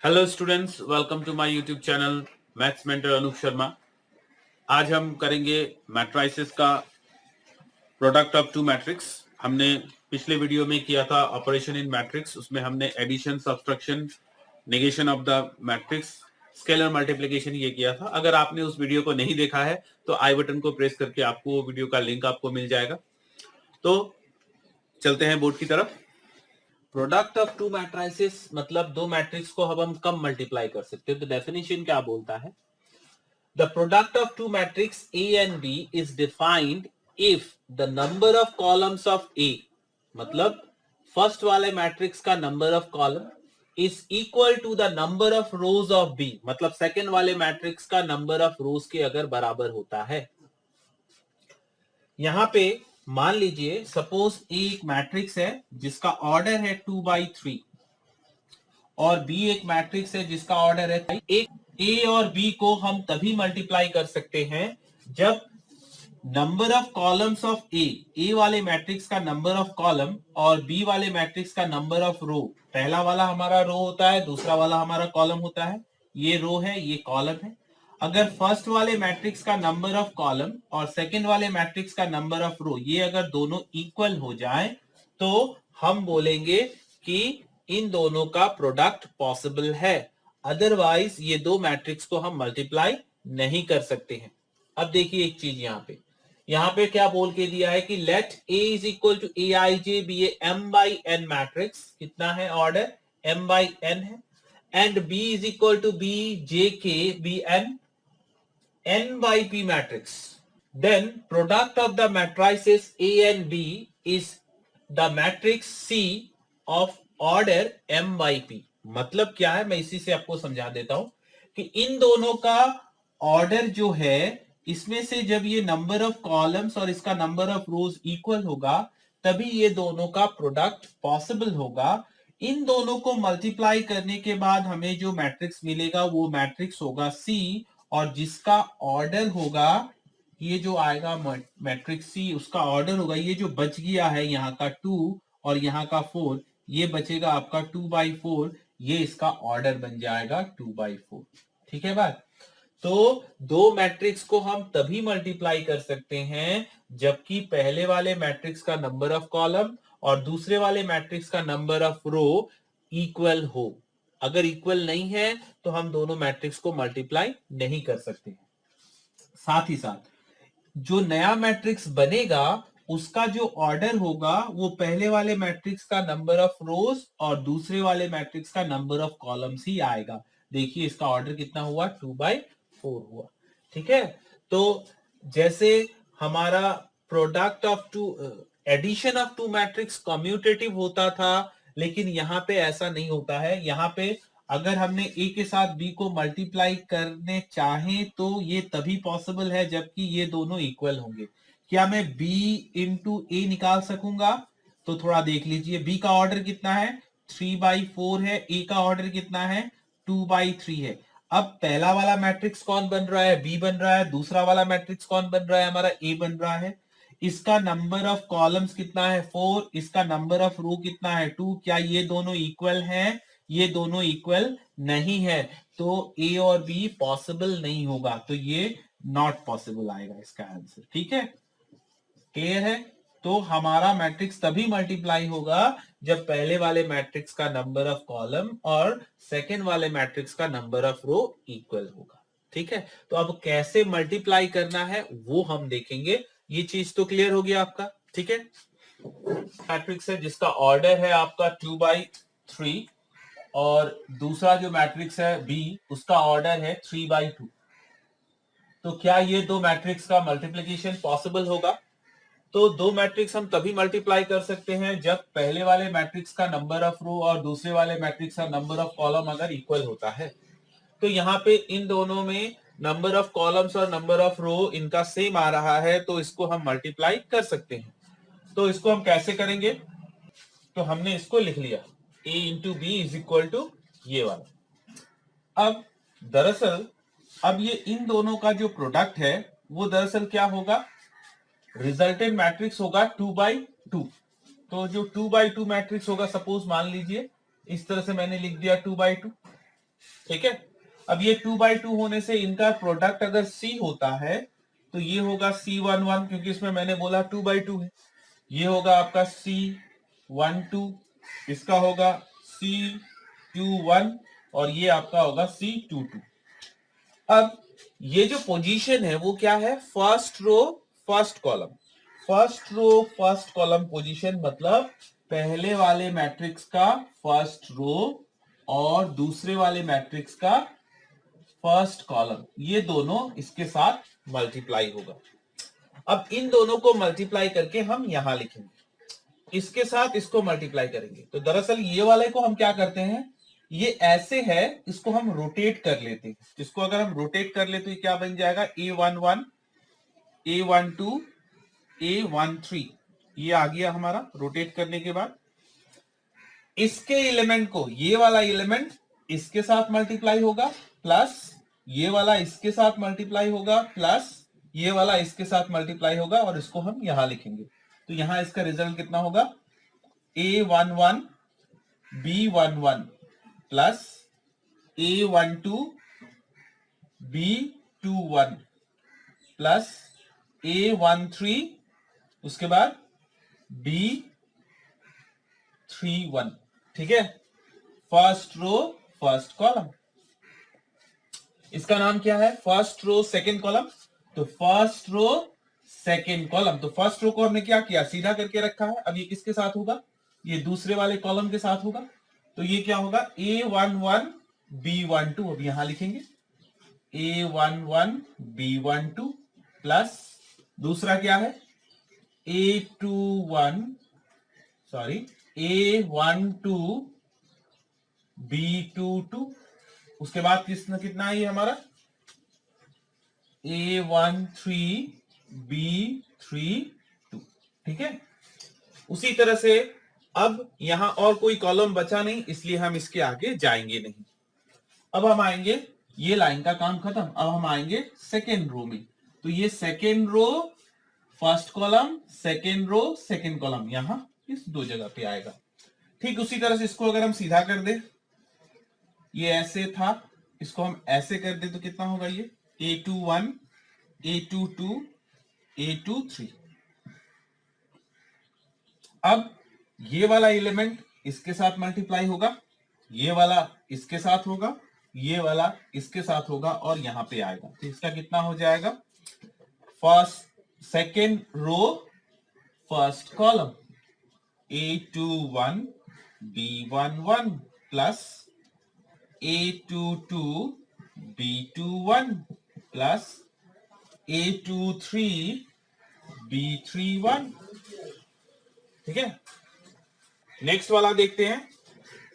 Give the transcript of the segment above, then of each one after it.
Hello students, welcome to my YouTube channel maths mentor Anoop Sharma. आज हम करेंगे मैट्राइसिस का प्रोडक्ट ऑफ टू मैट्रिक्स। हमने पिछले वीडियो में किया था ऑपरेशन इन मैट्रिक्स। उसमें हमने addition, subtraction, negation of the matrix, scalar multiplication ये किया था। अगर आपने उस वीडियो को नहीं देखा है तो आई बटन को प्रेस करके आपको वो वीडियो का लिंक आपको मिल जाएगा। तो चलते हैं बोर्ड की तरफ। प्रोडक्ट ऑफ टू मैट्रिसेस मतलब दो मैट्रिक्स को अब हम कम मल्टीप्लाई कर सकते हैं। तो डेफिनेशन क्या बोलता है? The product of two matrices A and B is defined if the number of columns of A मतलब फर्स्ट वाले मैट्रिक्स का number of column is equal to the number of rows of B मतलब second वाले matrix का number of rows के अगर बराबर होता है। यहां पे मान लीजिए सपोज एक मैट्रिक्स है जिसका ऑर्डर है 2/3 और बी एक मैट्रिक्स है जिसका ऑर्डर है। एक ए और बी को हम तभी मल्टीप्लाई कर सकते हैं जब नंबर ऑफ कॉलम्स ऑफ ए वाले मैट्रिक्स का नंबर ऑफ कॉलम और बी वाले मैट्रिक्स का नंबर ऑफ रो, पहला वाला हमारा रो होता है, दूसरा वाला हमारा कॉलम होता है। ये रो है, ये कॉलम है। अगर फर्स्ट वाले मैट्रिक्स का नंबर ऑफ कॉलम और सेकंड वाले मैट्रिक्स का नंबर ऑफ रो ये अगर दोनों इक्वल हो जाए तो हम बोलेंगे कि इन दोनों का प्रोडक्ट पॉसिबल है। अदरवाइज ये दो मैट्रिक्स को हम मल्टीप्लाई नहीं कर सकते हैं। अब देखिए एक चीज यहां पे क्या बोल के दिया है कि let A is equal to a i j be a m by n matrix. कितना है ऑर्डर? m बाई n है। And B is equal to b j k be an n by p matrix. Then product of the matrices A and B is the matrix C of order m by p. मतलब क्या है, मैं इसी से आपको समझा देता हूं कि इन दोनों का ऑर्डर जो है, इसमें से जब ये नंबर ऑफ कॉलम्स और इसका नंबर ऑफ रोज इक्वल होगा तभी ये दोनों का प्रोडक्ट पॉसिबल होगा। इन दोनों को मल्टीप्लाई करने के बाद हमें जो मैट्रिक्स मिलेगा वो मैट्रिक्स होगा सी, और जिसका ऑर्डर होगा, ये जो आएगा मैट्रिक्स सी उसका ऑर्डर होगा, ये जो बच गया है यहाँ का 2 और यहाँ का 4, ये बचेगा आपका 2/4। ये इसका ऑर्डर बन जाएगा 2/4। ठीक है बात? तो दो मैट्रिक्स को हम तभी मल्टीप्लाई कर सकते हैं जबकि पहले वाले मैट्रिक्स का नंबर ऑफ कॉलम और दूसरे वाले मैट्रिक्स का नंबर ऑफ रो इक्वल हो। अगर इक्वल नहीं है तो हम दोनों मैट्रिक्स को मल्टीप्लाई नहीं कर सकते हैं। साथ ही साथ जो नया मैट्रिक्स बनेगा उसका जो ऑर्डर होगा वो पहले वाले मैट्रिक्स का नंबर ऑफ रोज और दूसरे वाले मैट्रिक्स का नंबर ऑफ कॉलम्स ही आएगा। देखिए इसका ऑर्डर कितना हुआ? 2/4 हुआ। ठीक है? तो जैसे हमारा product of two addition of two matrix commutative होता था, लेकिन यहां पे ऐसा नहीं होता है। यहां पे अगर हमने ए के साथ बी को मल्टीप्लाई करने चाहें तो ये तभी पॉसिबल है जबकि ये दोनों इक्वल होंगे। क्या मैं बी इंटू ए निकाल सकूंगा? तो थोड़ा देख लीजिए, बी का ऑर्डर कितना है? 3/4 है। ए का ऑर्डर कितना है? 2/3 है। अब पहला वाला मैट्रिक्स कौन बन रहा है? बी बन रहा है। दूसरा वाला मैट्रिक्स कौन बन रहा है? हमारा ए बन रहा है। इसका नंबर ऑफ कॉलम्स कितना है? 4। इसका नंबर ऑफ रो कितना है? 2। क्या ये दोनों इक्वल हैं? ये दोनों इक्वल नहीं है, तो ए और बी पॉसिबल नहीं होगा, तो ये नॉट पॉसिबल आएगा इसका आंसर। ठीक है? क्लियर है? तो हमारा मैट्रिक्स तभी मल्टीप्लाई होगा जब पहले वाले मैट्रिक्स का नंबर ऑफ कॉलम और सेकेंड वाले मैट्रिक्स का नंबर ऑफ रो इक्वल होगा। ठीक है? तो अब कैसे मल्टीप्लाई करना है वो हम देखेंगे। ये चीज तो क्लियर हो गया आपका? ठीक है? मैट्रिक्स है जिसका ऑर्डर है आपका 2/3 और दूसरा जो मैट्रिक्स है बी उसका ऑर्डर है 3/2। तो क्या ये दो मैट्रिक्स का मल्टीप्लिकेशन पॉसिबल होगा? तो दो मैट्रिक्स हम तभी मल्टीप्लाई कर सकते हैं जब पहले वाले मैट्रिक्स का नंबर ऑफ रो और दूसरे वाले मैट्रिक्स का नंबर ऑफ कॉलम अगर इक्वल होता है। तो यहाँ पे इन दोनों में नंबर ऑफ कॉलम्स और नंबर ऑफ रो इनका सेम आ रहा है, तो इसको हम मल्टीप्लाई कर सकते हैं। तो इसको हम कैसे करेंगे? तो हमने इसको लिख लिया a into B is equal to ये वाला। अब दरअसल अब ये इन दोनों का जो प्रोडक्ट है वो दरअसल क्या होगा? रिजल्टेंट मैट्रिक्स होगा 2/2। तो जो 2/2 मैट्रिक्स होगा, सपोज मान लीजिए इस तरह से मैंने लिख दिया 2/2। ठीक है। अब ये 2/2 होने से इनका प्रोडक्ट अगर C होता है तो ये होगा C11, क्योंकि इसमें मैंने बोला 2/2 है। ये होगा आपका C12, इसका होगा C21 और ये आपका होगा C22। अब ये जो पोजीशन है वो क्या है? First row first column. First row first column position मतलब पहले वाले मैट्रिक्स का फर्स्ट रो और दूसरे वाले मैट्रिक्स का फर्स्ट कॉलम, ये दोनों इसके साथ मल्टीप्लाई होगा। अब इन दोनों को मल्टीप्लाई करके हम यहां लिखेंगे, इसके साथ इसको मल्टीप्लाई करेंगे। तो दरअसल ये वाले को हम क्या करते हैं, ये ऐसे है, इसको हम रोटेट कर लेते हैं। इसको अगर हम रोटेट कर ले तो ये क्या बन जाएगा? A11, A12, A13। ये आ गया हमारा रोटेट करने के बाद। इसके एलिमेंट को, ये वाला एलिमेंट इसके साथ मल्टीप्लाई होगा, प्लस ये वाला इसके साथ मल्टीप्लाई होगा, प्लस ये वाला इसके साथ मल्टीप्लाई होगा, और इसको हम यहां लिखेंगे। तो यहां इसका रिजल्ट कितना होगा? A11 B11 plus A12 B21 plus A13 उसके बाद B31। ठीक है, फर्स्ट रो फर्स्ट कॉलम। इसका नाम क्या है? First row second column. तो फर्स्ट रो सेकेंड कॉलम, तो फर्स्ट रो को हमने क्या किया? सीधा करके रखा है। अब ये किसके साथ होगा? ये दूसरे वाले कॉलम के साथ होगा। तो ये क्या होगा? A11 B12, अब यहां लिखेंगे A11 B12 प्लस दूसरा क्या है? A12 A12 B22, उसके बाद कितना है ये हमारा? A13 B32। ठीक है, उसी तरह से अब यहां और कोई कॉलम बचा नहीं, इसलिए हम इसके आगे जाएंगे नहीं। अब हम आएंगे, ये लाइन का काम खत्म, अब हम आएंगे सेकेंड रो में। तो ये second row first column, second row second column, यहां इस दो जगह पे आएगा। ठीक उसी तरह से इसको अगर हम सीधा कर दे, ये ऐसे था, इसको हम ऐसे कर दे तो कितना होगा? ये A21 A22 A23। अब ये वाला एलिमेंट इसके साथ मल्टीप्लाई होगा, ये वाला इसके साथ होगा, ये वाला इसके साथ होगा, और यहां पे आएगा। तो इसका कितना हो जाएगा? First second row first column A21 B11 plus A22 B21 plus A23 B31। ठीक है, नेक्स्ट वाला देखते हैं।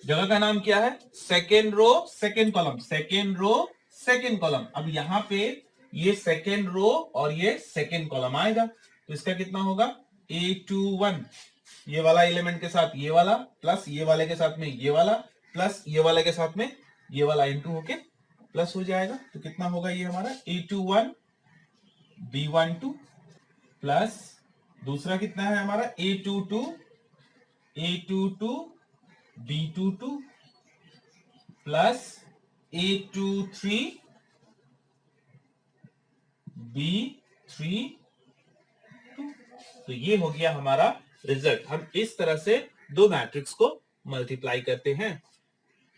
जगह का नाम क्या है? Second row second column, second row second column. अब यहां पे ये सेकेंड रो और ये सेकेंड कॉलम आएगा, तो इसका कितना होगा? A21, ये वाला एलिमेंट के साथ ये वाला, प्लस ये वाले के साथ में ये वाला, प्लस ये वाले के साथ में ये वाला इनटू होके प्लस हो जाएगा। तो कितना होगा ये हमारा? A21 B12 प्लस दूसरा कितना है हमारा? A22 B22 plus A23 B32। तो ये हो गया हमारा रिजल्ट। हम इस तरह से दो मैट्रिक्स को मल्टीप्लाई करते हैं।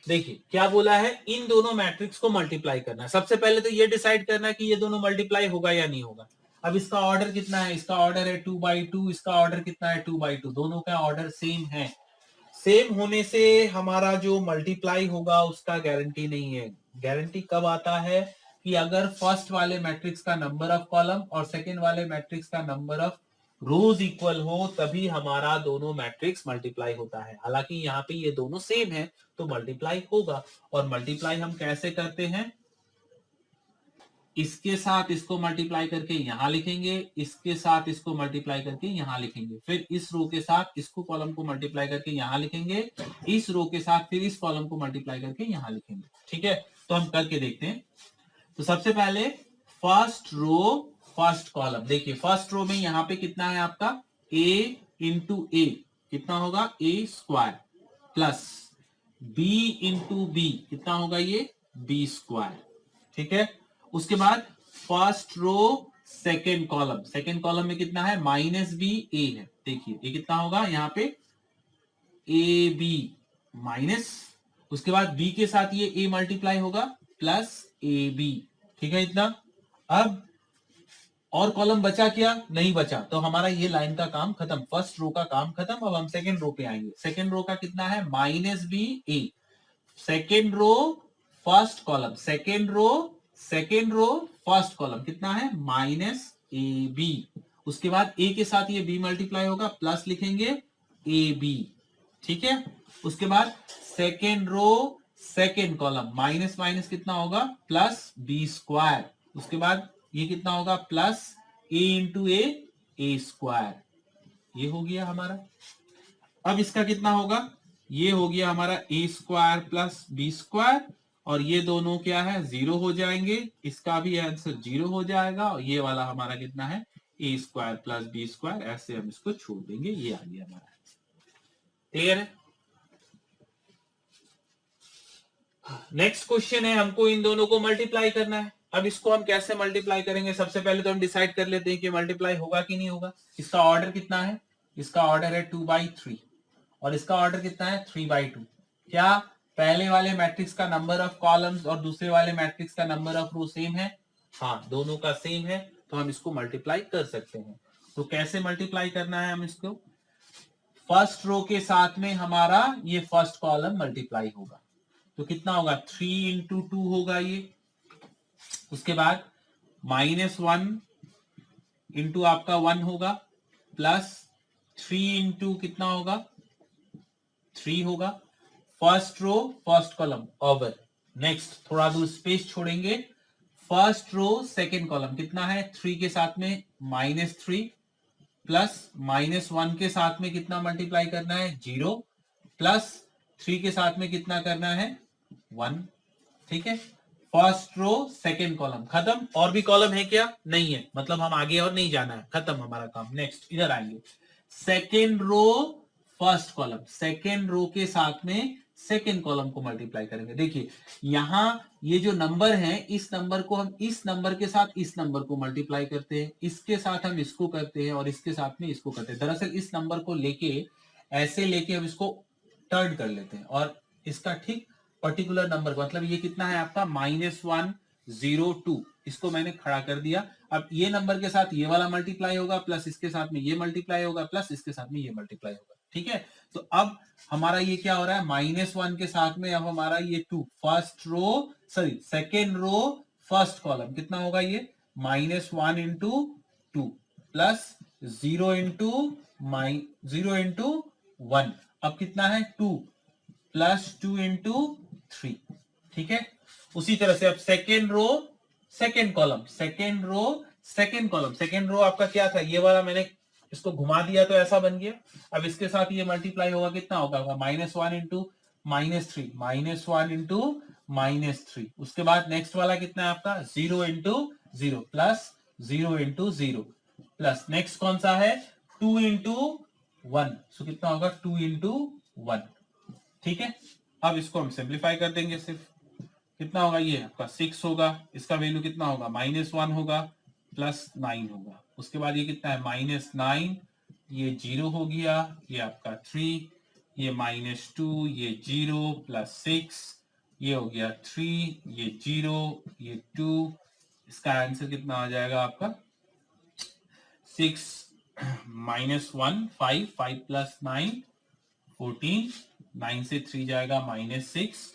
देखिए क्या बोला है, इन दोनों मैट्रिक्स को मल्टीप्लाई करना है। सबसे पहले तो ये डिसाइड करना है कि ये दोनों मल्टीप्लाई होगा या नहीं होगा। अब इसका ऑर्डर कितना है? इसका ऑर्डर है 2/2, इसका ऑर्डर कितना है? 2/2। दोनों का ऑर्डर सेम है। सेम होने से हमारा जो मल्टीप्लाई होगा उसका गारंटी नहीं है। गारंटी कब आता है? कि अगर फर्स्ट वाले मैट्रिक्स का नंबर ऑफ कॉलम और सेकेंड वाले मैट्रिक्स का नंबर ऑफ रोज इक्वल हो, तभी हमारा दोनों मैट्रिक्स मल्टीप्लाई होता है। हालांकि यहाँ पे ये दोनों सेम है तो मल्टीप्लाई होगा। और मल्टीप्लाई हम कैसे करते हैं? इसके साथ इसको मल्टीप्लाई करके यहां लिखेंगे, इसके साथ इसको मल्टीप्लाई करके यहां लिखेंगे, फिर इस रो के साथ इसको कॉलम को मल्टीप्लाई करके यहां लिखेंगे, इस रो के साथ फिर इस कॉलम को मल्टीप्लाई करके यहां लिखेंगे। ठीक है, तो हम करके देखते हैं। तो सबसे पहले फर्स्ट रो फर्स्ट कॉलम। देखिए फर्स्ट रो में यहां पे कितना है आपका? a इंटू ए कितना होगा? A² plus b into B कितना होगा? ये बी स्क्वायर। ठीक है, उसके बाद first row second column, second column में कितना है माइनस बी ए है। देखिए ये कितना होगा यहाँ पे ए बी माइनस, उसके बाद बी के साथ ये ए मल्टीप्लाई होगा प्लस ए बी। ठीक है इतना। अब और कॉलम बचा क्या, नहीं बचा, तो हमारा ये लाइन का काम खत्म, फर्स्ट रो का काम खत्म। अब हम सेकेंड रो पे आएंगे। सेकेंड रो का कितना है minus b a, second row first column, second row first column कितना है माइनस ए बी। उसके बाद ए के साथ ये बी मल्टीप्लाई होगा प्लस लिखेंगे ए बी। ठीक है, उसके बाद second row second column minus minus कितना होगा प्लस बी स्क्वायर। उसके बाद ये कितना होगा प्लस ए इंटू ए स्क्वायर। ये हो गया हमारा। अब इसका कितना होगा, ये हो गया हमारा ए स्क्वायर प्लस बी स्क्वायर, और ये दोनों क्या है जीरो हो जाएंगे, इसका भी आंसर जीरो हो जाएगा, और ये वाला हमारा कितना है ए स्क्वायर प्लस बी स्क्वायर, ऐसे हम इसको छोड़ देंगे। ये आ गया हमारा। क्लियर है। नेक्स्ट क्वेश्चन है, हमको इन दोनों को मल्टीप्लाई करना है। अब इसको हम कैसे मल्टीप्लाई करेंगे, सबसे पहले तो हम डिसाइड कर लेते हैं कि मल्टीप्लाई होगा कि नहीं होगा। इसका ऑर्डर कितना है, इसका ऑर्डर है 2/3 और इसका ऑर्डर कितना है 3/2। क्या पहले वाले मैट्रिक्स का नंबर ऑफ कॉलम्स और दूसरे वाले मैट्रिक्स का नंबर ऑफ रो सेम है? हाँ, दोनों का सेम है, तो हम इसको मल्टीप्लाई कर सकते हैं। तो कैसे मल्टीप्लाई करना है हम इसको, फर्स्ट रो के साथ में हमारा ये फर्स्ट कॉलम मल्टीप्लाई होगा, तो कितना होगा 3 इंटू 2 होगा ये। उसके बाद -1 इंटू आपका 1 होगा प्लस 3 इंटू कितना होगा 3 होगा। First row first column over. Next थोड़ा दूर स्पेस छोड़ेंगे, फर्स्ट रो सेकेंड कॉलम कितना है 3 के साथ में -3 प्लस -1 के साथ में कितना मल्टीप्लाई करना है 0 प्लस 3 के साथ में कितना करना है 1। ठीक है, फर्स्ट रो सेकेंड कॉलम खत्म। और भी कॉलम है क्या, नहीं है, मतलब हम आगे और नहीं जाना है, खत्म हमारा काम। नेक्स्ट इधर आएंगे, second row first column, second row के साथ में सेकेंड कॉलम को मल्टीप्लाई करेंगे। देखिए यहां ये जो नंबर है, इस नंबर को हम इस नंबर के साथ इस नंबर को मल्टीप्लाई करते हैं, इसके साथ हम इसको करते हैं और इसके साथ में इसको करते हैं। दरअसल इस नंबर को लेके ऐसे लेके हम इसको टर्न कर लेते हैं और इसका ठीक पर्टिकुलर नंबर, मतलब ये कितना है आपका -102, इसको मैंने खड़ा कर दिया। अब ये नंबर के साथ ये वाला मल्टीप्लाई होगा प्लस इसके साथ में ये मल्टीप्लाई होगा प्लस इसके साथ में ये मल्टीप्लाई होगा। ठीक है, तो अब हमारा ये क्या हो रहा है -1 के साथ में अब हमारा ये 2 first row sorry second row first column कितना होगा ये -1 इंटू 2 प्लस 0 इंटू 1। अब कितना है 2 प्लस 2 इंटू 3। ठीक है, उसी तरह से अब second row second column, second row second column, second row आपका क्या था ये वाला, मैंने इसको घुमा दिया तो ऐसा बन गया। अब इसके साथ ये मल्टीप्लाई होगा, कितना होगा -1 इंटू -3, -1 इंटू -3। उसके बाद नेक्स्ट वाला कितना है आपका 0 into 0 plus 0 into 0 plus next कौन सा है 2 इंटू 1, सो कितना होगा 2 इंटू 1। ठीक है, अब इसको हम सिंप्लीफाई कर देंगे, सिर्फ कितना होगा ये आपका 6 होगा, इसका वैल्यू कितना होगा -1 होगा प्लस 9 होगा। उसके बाद ये कितना है -9, ये 0 हो गया, ये आपका 3, ये -2, ये 0 प्लस 6, ये हो गया 3, ये 0, ये 2। इसका आंसर कितना आ जाएगा आपका 6 -1 5 5 प्लस 9 14, 9 से 3 जाएगा -6,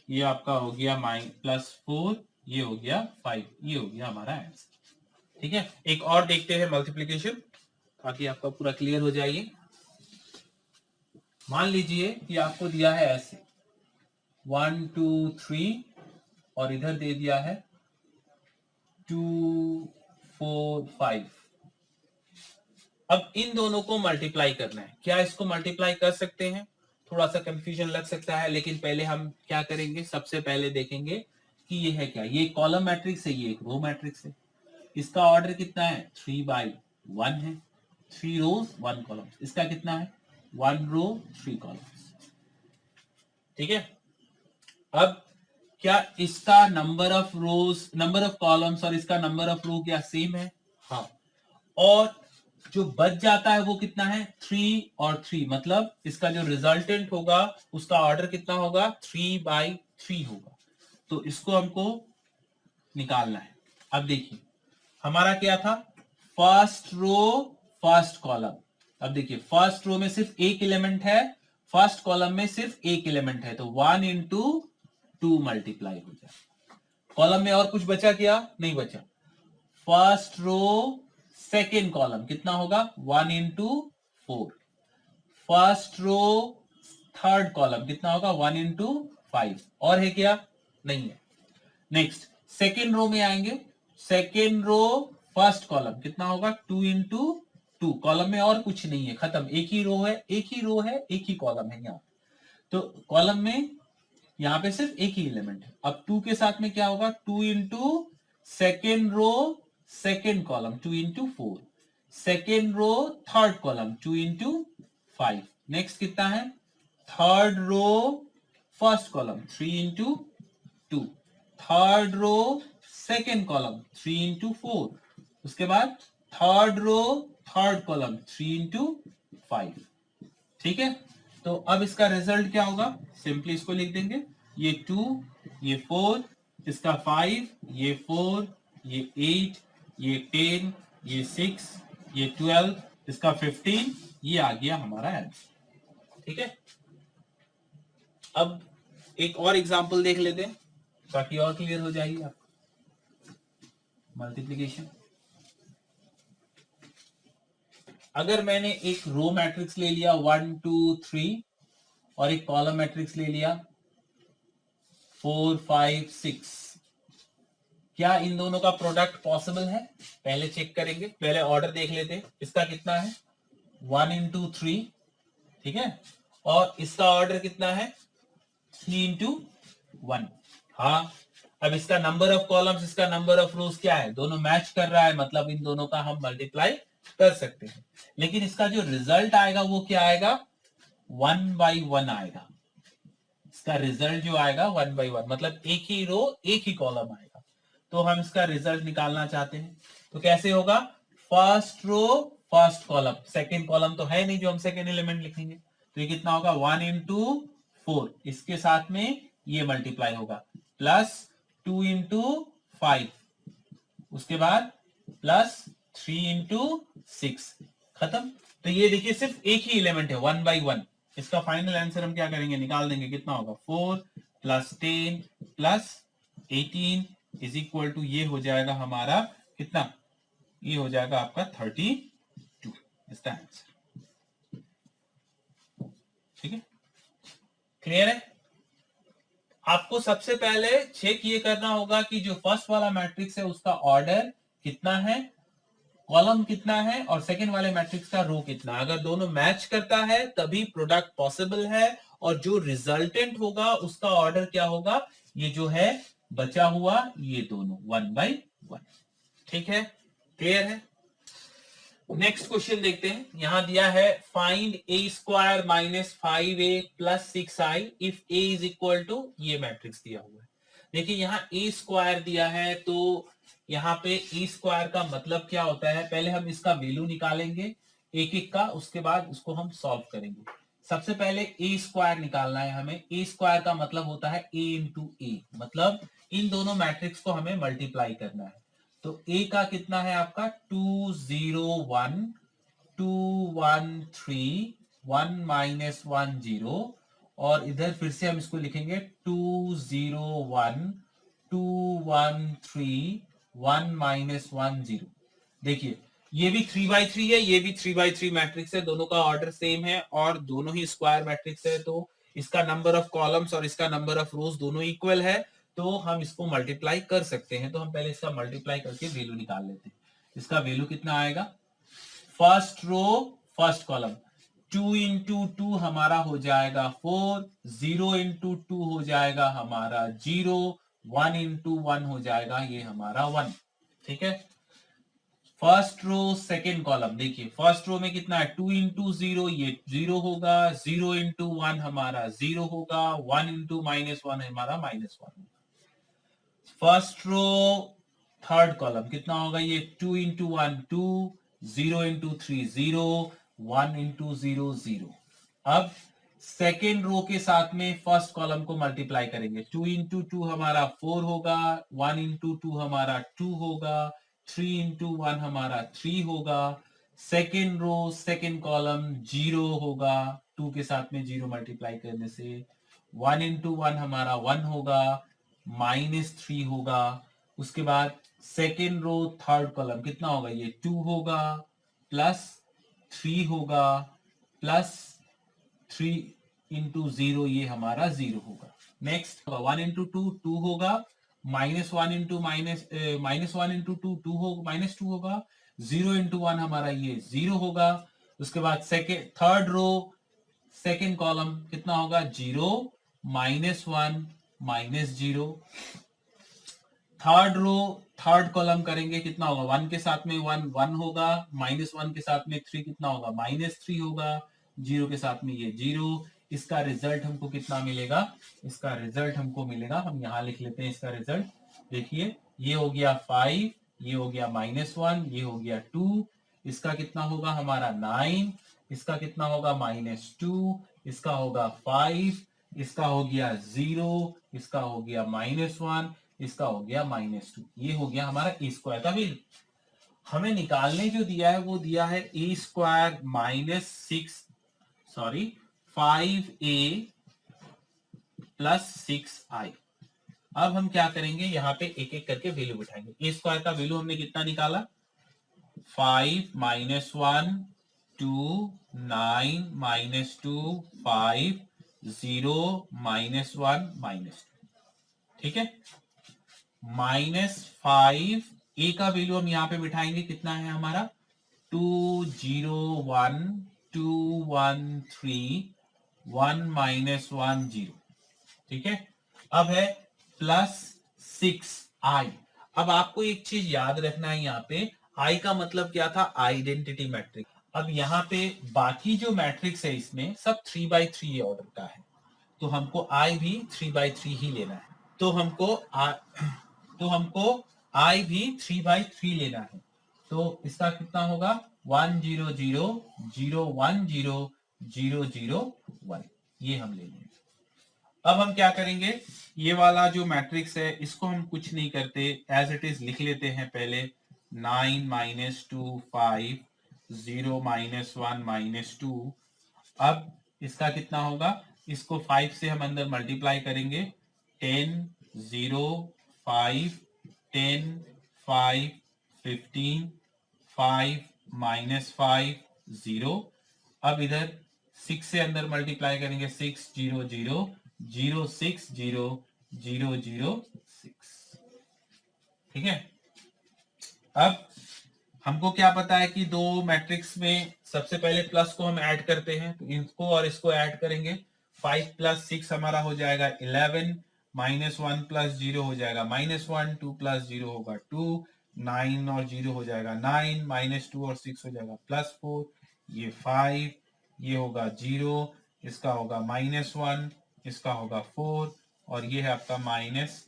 ये आपका हो गया +4, ये हो गया 5, ये हो गया हमारा आंसर। ठीक है, एक और देखते हैं मल्टीप्लीकेशन ताकि आपका पूरा क्लियर हो जाए। मान लीजिए कि आपको दिया है ऐसे 1 2 3 और इधर दे दिया है 2 4 5। अब इन दोनों को मल्टीप्लाई करना है, क्या इसको मल्टीप्लाई कर सकते हैं? थोड़ा सा कंफ्यूजन लग सकता है, लेकिन पहले हम क्या करेंगे, सबसे पहले देखेंगे कि ये है क्या, ये कॉलम मैट्रिक्स है, ये एक रो मैट्रिक्स है। इसका ऑर्डर कितना है 3/1 है, 3 रोज 1 कॉलम। इसका कितना है 1 रो 3 कॉलम्स। ठीक है, अब क्या इसका number of rose, number of columns और इसका नंबर ऑफ रो क्या सेम है? हाँ। और जो बच जाता है वो कितना है? 3 और 3, मतलब इसका जो रिजल्टेंट होगा उसका ऑर्डर कितना होगा? 3/3 होगा। तो इसको हमको निकालना है। अब देखिए हमारा क्या था? First row first column. अब देखिए फर्स्ट रो में सिर्फ एक एलिमेंट है, फर्स्ट कॉलम में सिर्फ एक एलिमेंट है, तो 1 इंटू 2 मल्टीप्लाई हो जाए। कॉलम में और कुछ बचा क्या? नहीं बचा। फर्स्ट रो सेकेंड कॉलम कितना होगा? 1 into 4। First row third column कितना होगा? 1 इंटू 5। और है क्या? नहीं है। नेक्स्ट सेकेंड रो में आएंगे। सेकेंड रो फर्स्ट कॉलम कितना होगा? 2 इंटू 2। कॉलम में और कुछ नहीं है, खत्म। एक ही रो है, एक ही रो है, एक ही कॉलम है यहाँ। तो कॉलम में यहाँ पे सिर्फ एक ही एलिमेंट है। अब 2 के साथ में क्या होगा? 2 into second row second column 2 into 4। Second row third column 2 into 5। Next कितना है? Third row first column 3 into 2। Third row second column 3 into 4। उसके बाद third row third column 3 into 5। ठीक है। तो अब इसका रिजल्ट क्या होगा? सिंपली इसको लिख देंगे, ये 2, ये 4, इसका 5, ये 4, ये 8, ये 10, ये 6, ये 12, इसका 15, ये आ गया हमारा आंसर। ठीक है। अब एक और एग्जांपल देख लेते हैं ताकि और क्लियर हो जाएगी आपको। मल्टीप्लिकेशन, अगर मैंने एक रो मैट्रिक्स ले लिया 1 2 3 और एक कॉलम मैट्रिक्स ले लिया 4 5 6, क्या इन दोनों का प्रोडक्ट पॉसिबल है? पहले चेक करेंगे, पहले ऑर्डर देख लेते हैं। इसका कितना है? 1 इंटू 3, ठीक है। और इसका ऑर्डर कितना है? 3 इंटू 1। हाँ। अब इसका नंबर ऑफ कॉलम्स, इसका नंबर ऑफ रोज क्या है? दोनों मैच कर रहा है, मतलब इन दोनों का हम मल्टीप्लाई कर सकते हैं। लेकिन इसका जो रिजल्ट आएगा वो क्या आएगा? 1/1 आएगा। इसका रिजल्ट जो आएगा 1/1, मतलब एक ही रो एक ही कॉलम आएगा। तो हम इसका रिजल्ट निकालना चाहते हैं, तो कैसे होगा? First row first column, second column तो है नहीं जो हम सेकेंड एलिमेंट लिखेंगे, तो ये कितना होगा? 1 इंटू 4, इसके साथ में ये मल्टीप्लाई होगा, प्लस 2 इंटू 5, उसके बाद प्लस 3 इंटू 6, खत्म। तो ये देखिए सिर्फ एक ही एलिमेंट है 1/1। इसका फाइनल आंसर हम क्या करेंगे? निकाल देंगे। कितना होगा? 4 plus 10 plus 18 is equal to, ये हो जाएगा हमारा कितना? ये हो जाएगा आपका 32 इसका आंसर। ठीक है, क्लियर है? आपको सबसे पहले चेक ये करना होगा कि जो फर्स्ट वाला मैट्रिक्स है उसका ऑर्डर कितना है, कॉलम कितना है, और सेकंड वाले मैट्रिक्स का रो कितना। अगर दोनों मैच करता है तभी प्रोडक्ट पॉसिबल है, और जो रिजल्टेंट होगा उसका ऑर्डर क्या होगा? ये जो है बचा हुआ ये दोनों 1/1। ठीक है, क्लियर है? नेक्स्ट क्वेश्चन देखते हैं। यहां दिया है find a² minus 5a plus 6i if a is equal to, ये मैट्रिक्स दिया हुआ है। देखिए यहाँ a² दिया है, तो यहाँ पे a² का मतलब क्या होता है? पहले हम इसका वैल्यू निकालेंगे एक एक का, उसके बाद उसको हम सॉल्व करेंगे। सबसे पहले a² निकालना है हमें। a² का मतलब होता है a इंटू ए, मतलब इन दोनों मैट्रिक्स को हमें मल्टीप्लाई करना है। तो a का कितना है आपका? 2 0 1 2 1 3 1 माइनस 1 0, और इधर फिर से हम इसको लिखेंगे 2 0 1 2 1 3 1 माइनस 1 0। देखिए ये भी 3/3 है, ये भी 3/3 मैट्रिक्स है, दोनों का ऑर्डर सेम है और दोनों ही स्क्वायर मैट्रिक्स है, तो इसका नंबर ऑफ कॉलम्स और इसका नंबर ऑफ रोज दोनों इक्वल है, तो हम इसको मल्टीप्लाई कर सकते हैं। तो हम पहले इसका मल्टीप्लाई करके वैल्यू निकाल लेते हैं। इसका वैल्यू कितना आएगा? First row first column 2 into 2 हमारा हो जाएगा 4, 0 इंटू 2 हो जाएगा हमारा 0, 1 इंटू 1 हो जाएगा ये हमारा 1। ठीक है। फर्स्ट रो सेकेंड कॉलम, देखिए फर्स्ट रो में कितना है? 2 इंटू 0, ये 0 होगा, 0 इंटू 1 हमारा 0 होगा, 1 इंटू -1 हमारा -1 होगा। फर्स्ट रो थर्ड कॉलम कितना होगा ये 2 इंटू 1 2, 0 इंटू 3 0, 1 इंटू 0 0। अब सेकेंड रो के साथ में फर्स्ट कॉलम को मल्टीप्लाई करेंगे। 2 इंटू 2 हमारा 4 होगा, 1 इंटू 2 हमारा 2 होगा, 3 इंटू 1 हमारा 3 होगा। सेकेंड रो सेकेंड कॉलम 0 होगा, 2 के साथ में 0 मल्टीप्लाई करने से। 1 इंटू 1 हमारा 1 होगा, -3 होगा। उसके बाद सेकेंड रो थर्ड कॉलम कितना होगा ये 2 होगा, +3 होगा, +3 इंटू 0 ये हमारा 0 होगा। नेक्स्ट 1 इंटू 2 2 होगा, -1 इंटू -1 इंटू 2 2 होगा, -2 होगा। 0 इंटू 1 हमारा ये 0 होगा। उसके बाद second third row second column कितना होगा 0 -1 -0। थर्ड रो थर्ड कॉलम करेंगे कितना होगा 1 के साथ में 1 1 होगा, -1 के साथ में 3 कितना होगा -3 होगा, 0 के साथ में ये 0। इसका रिजल्ट हमको कितना मिलेगा, इसका रिजल्ट हमको मिलेगा, हम यहां लिख लेते हैं इसका रिजल्ट। देखिए ये हो गया 5, ये हो गया -1, ये हो गया 2। इसका कितना होगा हमारा 9, इसका कितना होगा -2, इसका होगा 5, इसका हो गया 0, इसका हो गया -1, इसका हो गया -2। ये हो गया हमारा ए स्क्वायर का वैल्यू। हमें निकालने जो दिया है वो दिया है ए स्क्वायर -5a + 6i। अब हम क्या करेंगे यहाँ पे एक एक करके वैल्यू बिठाएंगे। ए स्क्वायर का वैल्यू हमने कितना निकाला 5 -1 2 9 -2 5 0 -1 -2। ठीक है, -5 ए का वैल्यू हम यहां पे बिठाएंगे कितना है हमारा 2 0 1 2 1 3 1 -1 0। ठीक है, अब है +6i। अब आपको एक चीज याद रखना है, यहाँ पे आई का मतलब क्या था आइडेंटिटी मैट्रिक्स। अब यहाँ पे बाकी जो मैट्रिक्स है इसमें सब 3x3 ऑर्डर का है, तो हमको आई भी 3x3 ही लेना है। तो हमको आई भी 3x3 लेना है। तो इसका कितना होगा 1 0 0 0 1 0 0 0 1, ये हम ले लेंगे। अब हम क्या करेंगे, ये वाला जो मैट्रिक्स है इसको हम कुछ नहीं करते, एज इट इज लिख लेते हैं पहले। 9 -2 5 0 -1 -2। अब इसका कितना होगा, इसको 5 से हम अंदर मल्टीप्लाई करेंगे। 10 0 5 10 5 15 5 -5 0। अब इधर 6 से अंदर मल्टीप्लाई करेंगे 6 0 0 0 6 0 0 0 6। ठीक है, अब हमको क्या पता है कि दो मैट्रिक्स में सबसे पहले प्लस को हम ऐड करते हैं, तो इसको और इसको ऐड करेंगे। 5 + 6 हमारा हो जाएगा 11, -1 + 0 हो जाएगा -1, 2 + 0 होगा 2, 9 और 0 हो जाएगा 9, -2 और 6 हो जाएगा +4, ये 5, ये होगा 0, इसका होगा -1, इसका होगा 4, और ये है आपका -10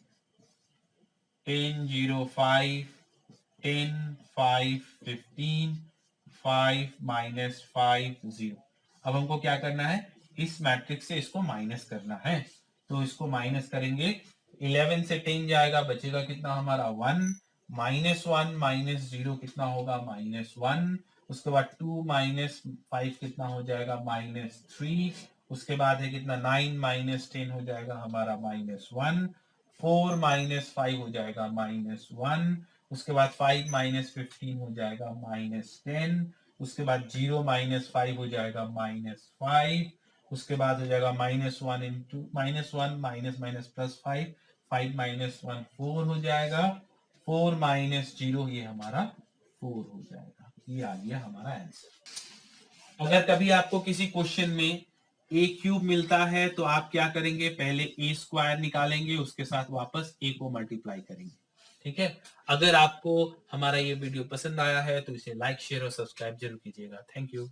0 5 10 5 15 5 -5 0। अब हमको क्या करना है, इस मैट्रिक्स से इसको माइनस करना है, तो इसको माइनस करेंगे। 11 से 10 जाएगा, बचेगा कितना हमारा 1, -1 -0 कितना होगा -1। उसके बाद 2 -5 कितना हो जाएगा -3। उसके बाद है कितना 9 -10 हो जाएगा हमारा -1। 4 -5 हो जाएगा -1। उसके बाद 5 -15 हो जाएगा -10। उसके बाद 0 -5 हो जाएगा -5। उसके बाद हो जाएगा -1 इंटू -1 -5 5 -1 4 हो जाएगा। 4 -0 ये हमारा 4 हो जाएगा। ये आ गया हमारा आंसर। अगर कभी आपको किसी क्वेश्चन में ए क्यूब मिलता है तो आप क्या करेंगे, पहले ए स्क्वायर निकालेंगे, उसके साथ वापस ए को मल्टीप्लाई करेंगे। ठीक है, अगर आपको हमारा ये वीडियो पसंद आया है तो इसे लाइक शेयर और सब्सक्राइब जरूर कीजिएगा। Thank you.